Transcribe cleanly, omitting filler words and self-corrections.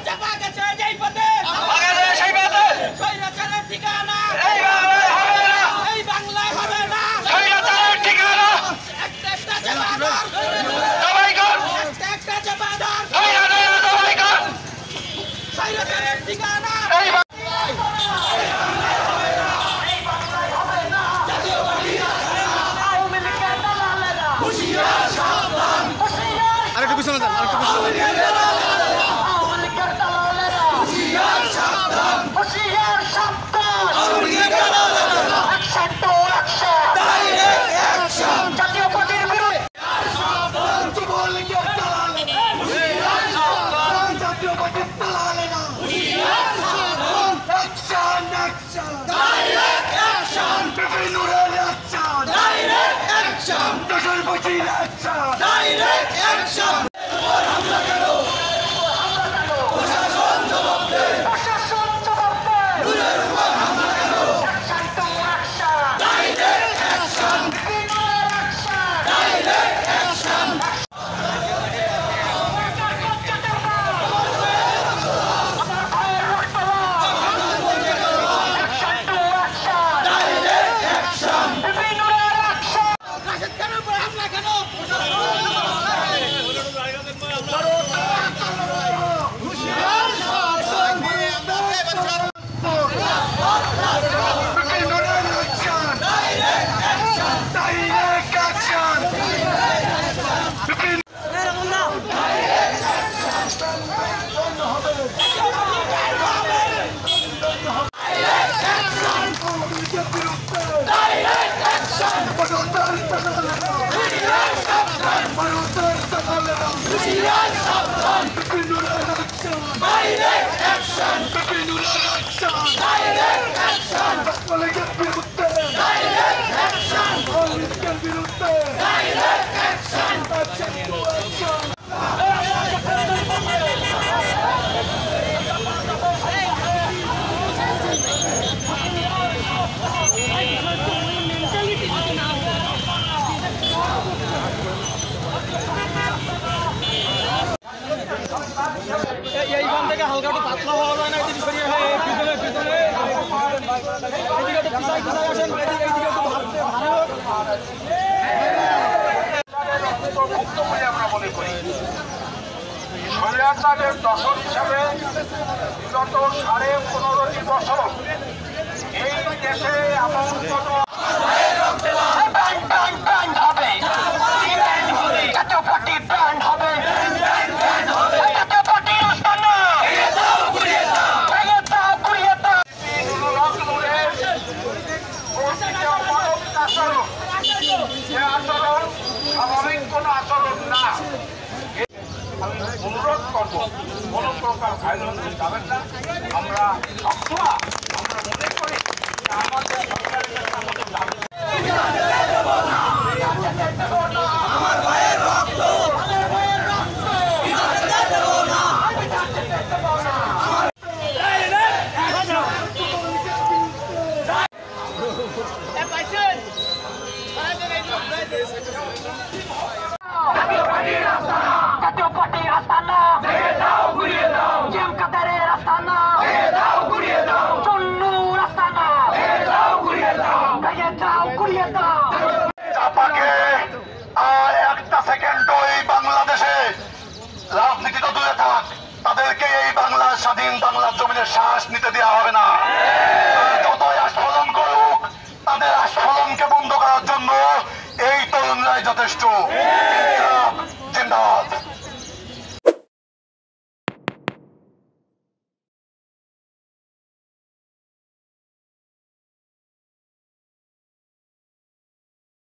চাপা গেছে যেই পথে সেই পথে স্বৈরাচারের ঠিকানা এই বাংলায় হবে না, এই বাংলায় হবে না। স্বৈরাচারের ঠিকানা একটা একটা জবাদার সবাই কর, একটা জবাদার স্বৈরাচারের সবাই কর, স্বৈরাচারের ঠিকানা এই আরেকটু পিছনে যান, আরেকটু পিছনে যান। Direct action! এইখান থেকে হালকা একটু পাতলা হওয়া যায় না, এদিকে সরিয়ে পিছনে পিছনে এদিকে একটু পিছাই পিছাই আসেন, এদিকে একটু ভাবতে ভালো। আমরা মনে করি স্বৈরাচারের দশর হিসাবে বিগত 15.5 বছর এই দেশে এমন কোনো স্বাভাবিক কোনো আচরণ না। আমি অনুরোধ করবো কোনো প্রকার ভায়োলেন্সে যাবেন না। আমরা সবসময় আমরা মনে করি যে আমাদের সরকারের কাছে আমাদের দাবি চাপাকে আর একটা সেকেন্ড এই বাংলাদেশে রাজনীতি তো দূরে থাক, তাদেরকে এই বাংলার স্বাধীন বাংলার জমিনের শ্বাস নিতে দেওয়া হবে না। যতই আস্ফলন করুক, তাদের আস্ফলনকে বন্ধ করার জন্য এই তরুণরাই যথেষ্ট।